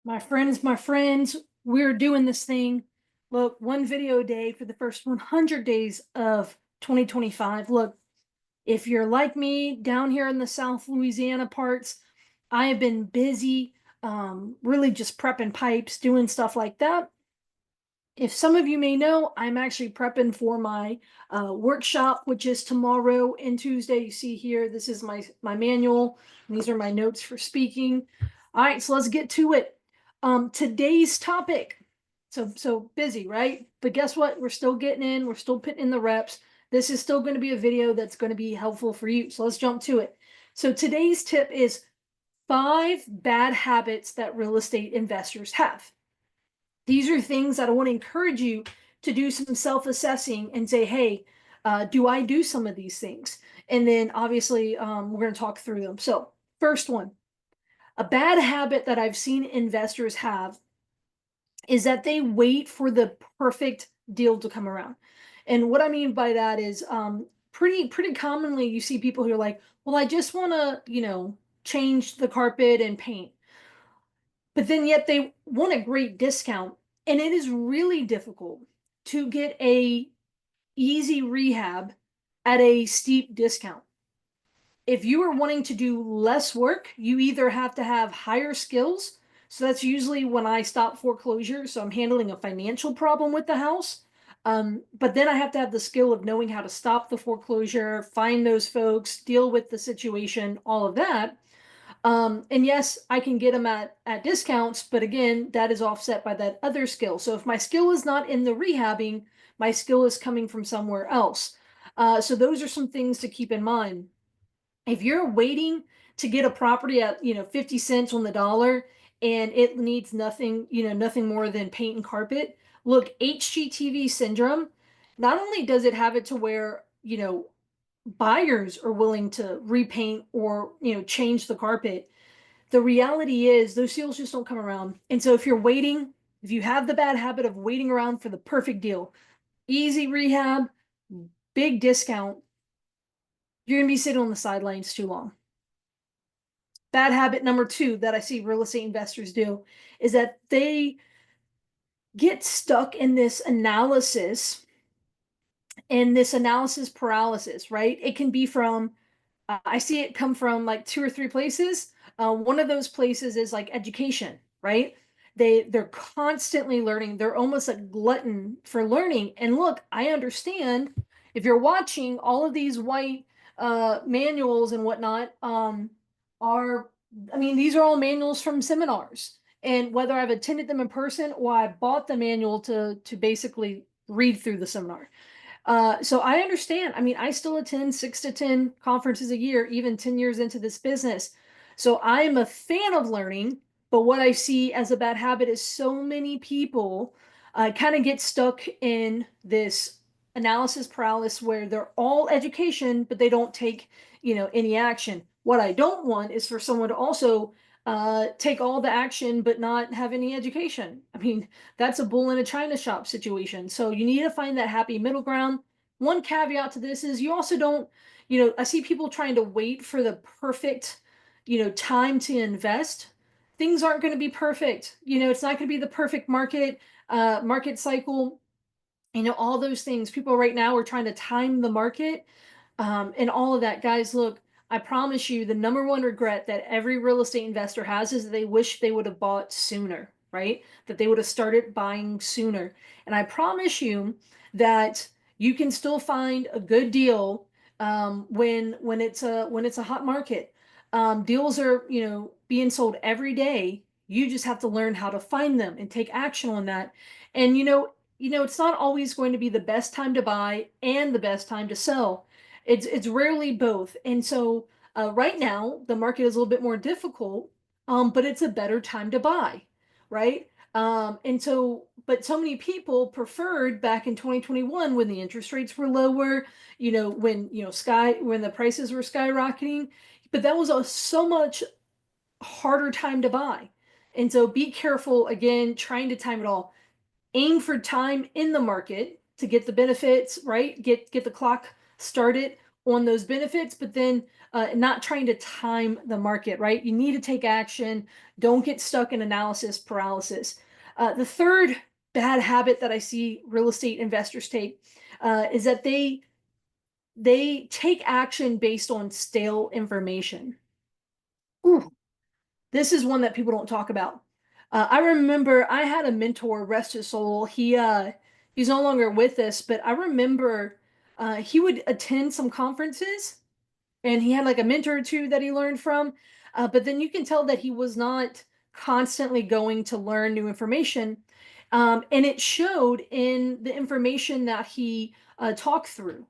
My friends, we're doing this thing. Look, one video a day for the first 100 days of 2025. Look, if you're like me down here in the South Louisiana parts, I have been busy, really just prepping pipes, doing stuff like that. If some of you may know, I'm actually prepping for my workshop, which is tomorrow and Tuesday. You see here, this is my manual. These are my notes for speaking. All right, so let's get to it. Today's topic. So busy, right? But guess what? We're still getting in. We're still putting in the reps. This is still going to be a video that's going to be helpful for you. So let's jump to it. So today's tip is 5 bad habits that real estate investors have. These are things that I want to encourage you to do some self-assessing and say, hey, do I do some of these things? And then obviously we're going to talk through them. So first one, a bad habit that I've seen investors have is that they wait for the perfect deal to come around. And what I mean by that is pretty commonly you see people who are like, well, I just want to, change the carpet and paint. But then yet they want a great discount, and it is really difficult to get a easy rehab at a steep discount. If you are wanting to do less work, you either have to have higher skills. So that's usually when I stop foreclosure. So I'm handling a financial problem with the house. But then I have to have the skill of knowing how to stop the foreclosure, find those folks, deal with the situation, all of that. And yes, I can get them at discounts, but again, that is offset by that other skill. So if my skill is not in the rehabbing, my skill is coming from somewhere else. So those are some things to keep in mind. If you're waiting to get a property at 50 cents on the dollar and it needs nothing, nothing more than paint and carpet, look, HGTV syndrome, not only does it have it to where, buyers are willing to repaint or change the carpet, the reality is those deals just don't come around. And so if you're waiting, if you have the bad habit of waiting around for the perfect deal, easy rehab, big discount, you're going to be sitting on the sidelines too long. Bad habit number two that I see real estate investors do is that they get stuck in this analysis and this analysis paralysis, right? It can be from, I see it come from like two or three places. One of those places is like education, right? They're constantly learning. They're almost a glutton for learning. And look, I understand if you're watching all of these white manuals and whatnot, are I mean, these are all manuals from seminars. And whether I've attended them in person or I bought the manual to basically read through the seminar. So I understand. I mean, I still attend 6 to 10 conferences a year, even 10 years into this business. So I am a fan of learning, but what I see as a bad habit is so many people kind of get stuck in this analysis paralysis where they're all education, but they don't take, any action. What I don't want is for someone to also take all the action but not have any education. I mean, that's a bull in a china shop situation. So you need to find that happy middle ground. One caveat to this is you also don't, I see people trying to wait for the perfect, time to invest. Things aren't going to be perfect. It's not going to be the perfect market cycle, all those things. People right now are trying to time the market, and all of that. Guys, look, I promise you, the number one regret that every real estate investor has is they wish they would have bought sooner, right? That they would have started buying sooner. And I promise you that you can still find a good deal when it's a hot market. Deals are being sold every day. You just have to learn how to find them and take action on that. And it's not always going to be the best time to buy and the best time to sell. It's rarely both. And so right now the market is a little bit more difficult, but it's a better time to buy, right? And so, but so many people preferred back in 2021 when the interest rates were lower, when when the prices were skyrocketing, but that was a so much harder time to buy. And so be careful again, trying to time it all. Aim for time in the market to get the benefits, right? Get the clock started on those benefits, but then not trying to time the market, right? You need to take action. Don't get stuck in analysis paralysis. The third bad habit that I see real estate investors take is that they take action based on stale information. Ooh, this is one that people don't talk about. I remember I had a mentor, rest his soul. He's no longer with us, but I remember he would attend some conferences and he had like a mentor or two that he learned from. But then you can tell that he was not constantly going to learn new information. And it showed in the information that he talked through.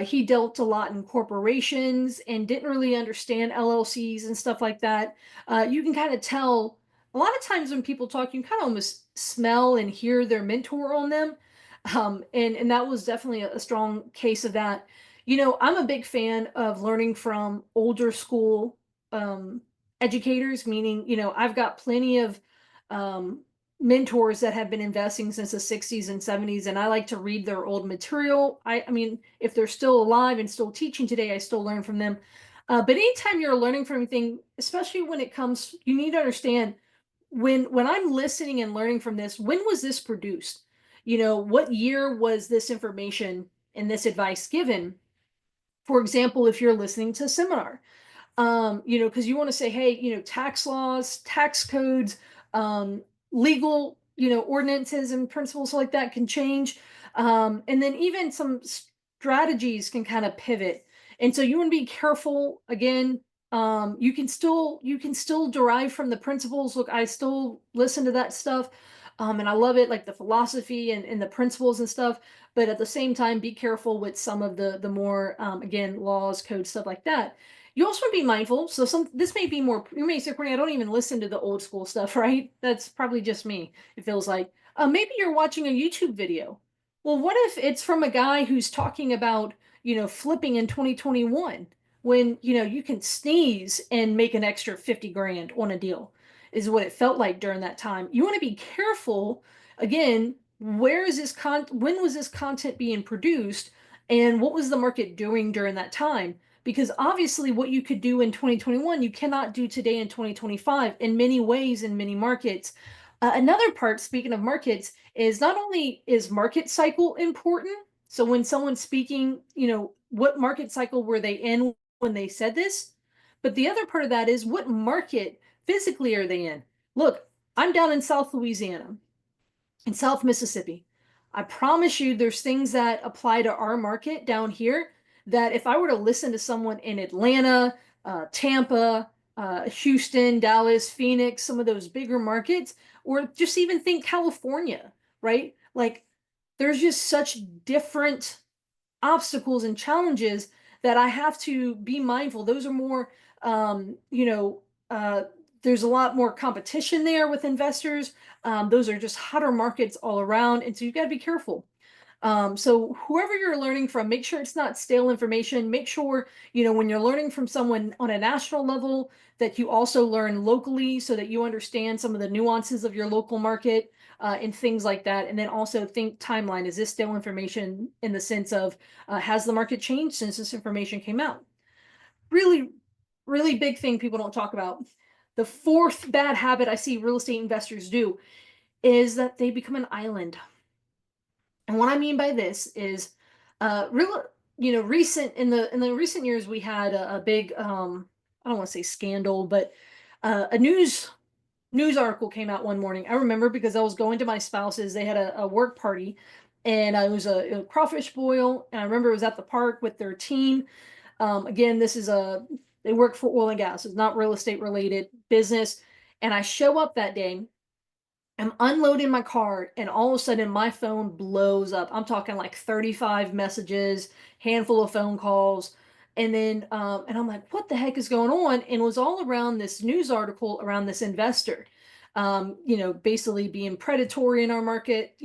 He dealt a lot in corporations and didn't really understand LLCs and stuff like that. You can kind of tell a lot of times when people talk, you can kind of almost smell and hear their mentor on them. And that was definitely a strong case of that. I'm a big fan of learning from older school um, educators, meaning, I've got plenty of um, mentors that have been investing since the 60s and 70s, and I like to read their old material. I mean, if they're still alive and still teaching today, I still learn from them. But anytime you're learning from anything, especially when it comes, you need to understand when I'm listening and learning from this, when was this produced? What year was this information and this advice given? For example, if you're listening to a seminar, because you want to say, hey, tax laws, tax codes, legal, ordinances and principles like that can change. And then even some strategies can kind of pivot. And so you want to be careful again. You can still derive from the principles. Look, I still listen to that stuff. And I love it, like the philosophy and the principles and stuff. But at the same time, be careful with some of the more again, laws, codes, stuff like that. You also want to be mindful. So this may be more, you may say, Courtney, I don't even listen to the old school stuff, right? That's probably just me. It feels like maybe you're watching a YouTube video. Well, what if it's from a guy who's talking about, flipping in 2021 when, you can sneeze and make an extra 50 grand on a deal is what it felt like during that time. You want to be careful again, when was this content being produced and what was the market doing during that time? Because obviously what you could do in 2021 you cannot do today in 2025 in many ways in many markets. Another part, speaking of markets, is not only is market cycle important, so when someone's speaking, what market cycle were they in when they said this, but the other part of that is what market physically are they in. Look, I'm down in South Louisiana, in South Mississippi. I promise you there's things that apply to our market down here that if I were to listen to someone in Atlanta, Tampa, Houston, Dallas, Phoenix, some of those bigger markets, or just even think California, right? Like there's just such different obstacles and challenges that I have to be mindful. Those are more, there's a lot more competition there with investors. Those are just hotter markets all around. And so you've got to be careful. So whoever you're learning from, make sure it's not stale information. Make sure, when you're learning from someone on a national level, that you also learn locally so that you understand some of the nuances of your local market and things like that. And then also think timeline. Is this stale information in the sense of has the market changed since this information came out? Really, really big thing people don't talk about. The fourth bad habit I see real estate investors do is that they become an island. And what I mean by this is, real, recent in the recent years we had a big, I don't want to say scandal, but a news article came out one morning. I remember because I was going to my spouse's. They had a work party, and it was a crawfish boil. And I remember it was at the park with their team. Again, they work for oil and gas. It's not real estate related business. And I show up that day. I'm unloading my car and all of a sudden my phone blows up. I'm talking like 35 messages, handful of phone calls. And I'm like, what the heck is going on? And it was all around this news article around this investor, basically being predatory in our market,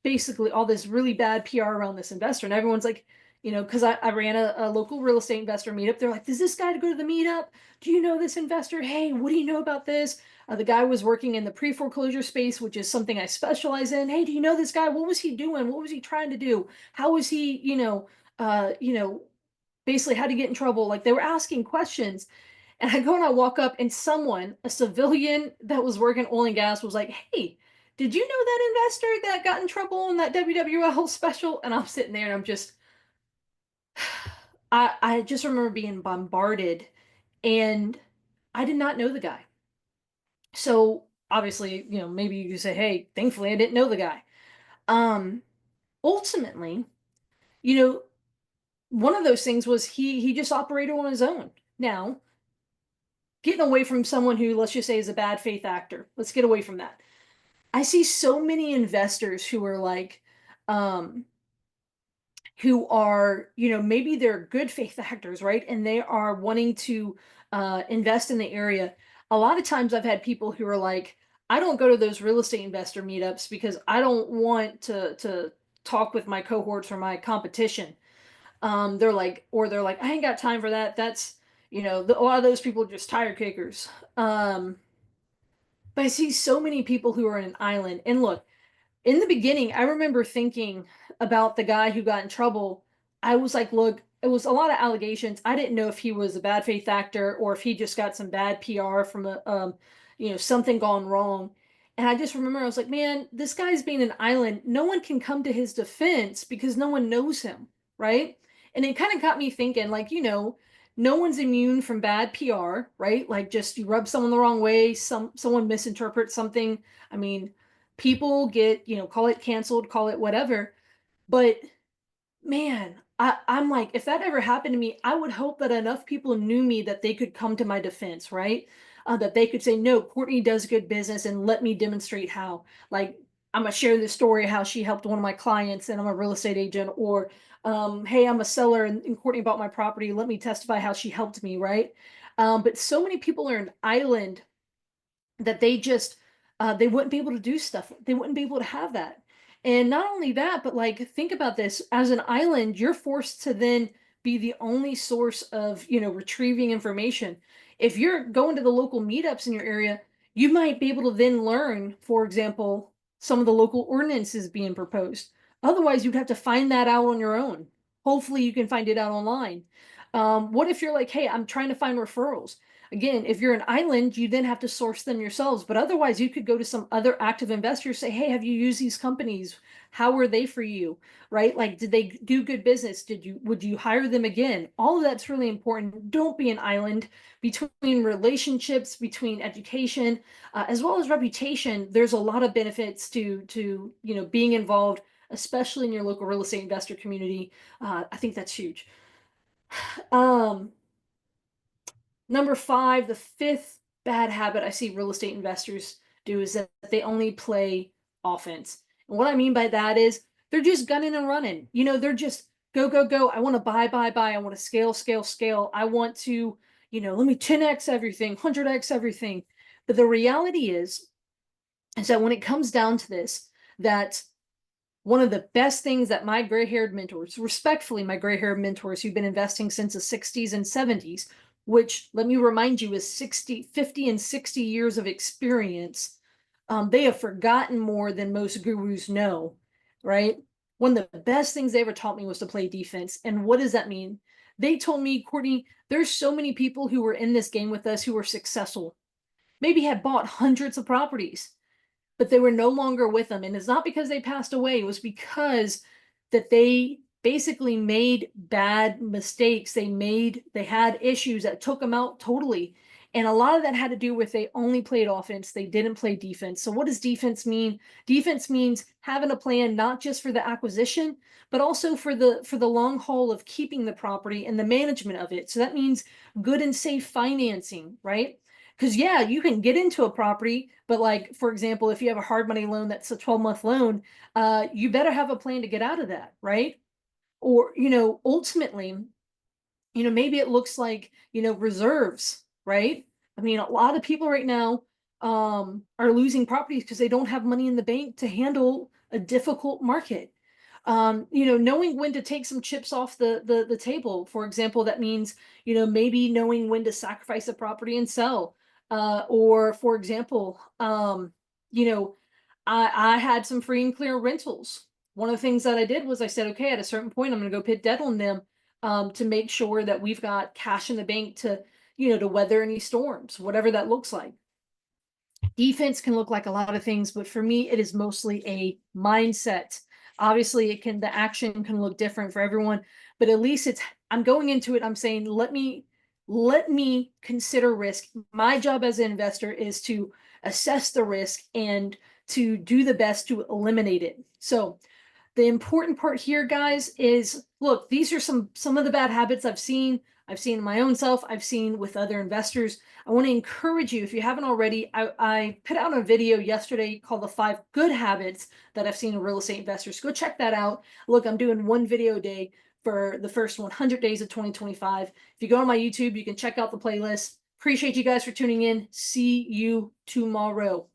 basically all this really bad PR around this investor. And everyone's like, because I ran a local real estate investor meetup. They're like, does this guy go to the meetup? Do you know this investor? Hey, what do you know about this? The guy was working in the pre-foreclosure space, which is something I specialize in. Hey, do you know this guy? What was he doing? What was he trying to do? How was he, uh, you know, basically how to get in trouble. Like they were asking questions. And I go and I walk up, and someone, a civilian that was working oil and gas, was like, "Hey, did you know that investor that got in trouble in that WWL special?" And I'm sitting there and I'm just, I just remember being bombarded, and I did not know the guy. So obviously, maybe you could say, "Hey, thankfully I didn't know the guy." Um, Ultimately, you know, one of those things was he just operated on his own. Now, getting away from someone who, let's just say, is a bad faith actor. Let's get away from that. I see so many investors who are like, um, who are, maybe they're good faith actors, right? And they are wanting to invest in the area. A lot of times I've had people who are like, I don't go to those real estate investor meetups because I don't want to talk with my cohorts or my competition. They're like, I ain't got time for that. That's, a lot of those people are just tire kickers. Um, but I see so many people who are in an island. And look, in the beginning, I remember thinking about the guy who got in trouble. I was like, look, it was a lot of allegations. I didn't know if he was a bad faith actor or if he just got some bad PR from something gone wrong. And I just remember I was like, man, this guy's being an island. No one can come to his defense because no one knows him, right? And it kind of got me thinking, like, no one's immune from bad PR, right? Like just you rub someone the wrong way, someone misinterprets something. I mean, people get, call it canceled, call it whatever. But man, I'm like, if that ever happened to me, I would hope that enough people knew me that they could come to my defense, right? That they could say, no, Courtney does good business and let me demonstrate how. Like, I'm gonna share this story how she helped one of my clients and I'm a real estate agent, or hey, I'm a seller and Courtney bought my property. Let me testify how she helped me, right? But so many people are an island that they just they wouldn't be able to do stuff. They wouldn't be able to have that. And not only that, but like think about this, as an island, you're forced to then be the only source of, retrieving information. If you're going to the local meetups in your area, you might be able to then learn, for example, some of the local ordinances being proposed. Otherwise, you'd have to find that out on your own. Hopefully, you can find it out online. What if you're like, hey, I'm trying to find referrals? Again, if you're an island, you then have to source them yourselves. But otherwise, you could go to some other active investors, say, hey, have you used these companies? How were they for you? Right? Like, did they do good business? Would you hire them again? All of that's really important. Don't be an island. Between relationships, between education, as well as reputation. There's a lot of benefits to being involved, especially in your local real estate investor community. I think that's huge. Um, Number five, the fifth bad habit I see real estate investors do is that they only play offense. And what I mean by that is they're just gunning and running. They're just go, go, go. I want to buy, buy, buy. I want to scale, scale, scale. I want to, let me 10x everything, 100x everything. But the reality is that when it comes down to this, that one of the best things that my gray haired mentors, respectfully, my gray haired mentors who've been investing since the 60s and 70s, which let me remind you is 60, 50, and 60 years of experience, they have forgotten more than most gurus know, right? One of the best things they ever taught me was to play defense. And what does that mean? They told me, Courtney, there's so many people who were in this game with us who were successful, maybe had bought hundreds of properties, but they were no longer with them. And it's not because they passed away, it was because that they basically made bad mistakes. They had issues that took them out totally. And a lot of that had to do with they only played offense, they didn't play defense. So what does defense mean? Defense means having a plan not just for the acquisition, but also for the long haul of keeping the property and the management of it. So that means good and safe financing, right? Because yeah, you can get into a property, but like for example, if you have a hard money loan that's a 12-month loan, you better have a plan to get out of that, right? Or ultimately, maybe it looks like reserves, right? I mean, a lot of people right now are losing properties because they don't have money in the bank to handle a difficult market. Knowing when to take some chips off the table. For example, that means, maybe knowing when to sacrifice a property and sell. Or for example, you know, I had some free and clear rentals. One of the things that I did was I said, okay, at a certain point, I'm going to go pit debt on them. to make sure that we've got cash in the bank to, to weather any storms, whatever that looks like. Defense can look like a lot of things, but for me, it is mostly a mindset. Obviously, the action can look different for everyone, but at least I'm going into it, I'm saying, let me consider risk. My job as an investor is to assess the risk and to do the best to eliminate it. So the important part here, guys, is look, these are some of the bad habits I've seen. I've seen in my own self, I've seen with other investors. I want to encourage you, if you haven't already, I put out a video yesterday called the 5 good habits that I've seen in real estate investors. Go check that out. Look, I'm doing one video a day for the first 100 days of 2025. If you go on my YouTube, you can check out the playlist. Appreciate you guys for tuning in. See you tomorrow.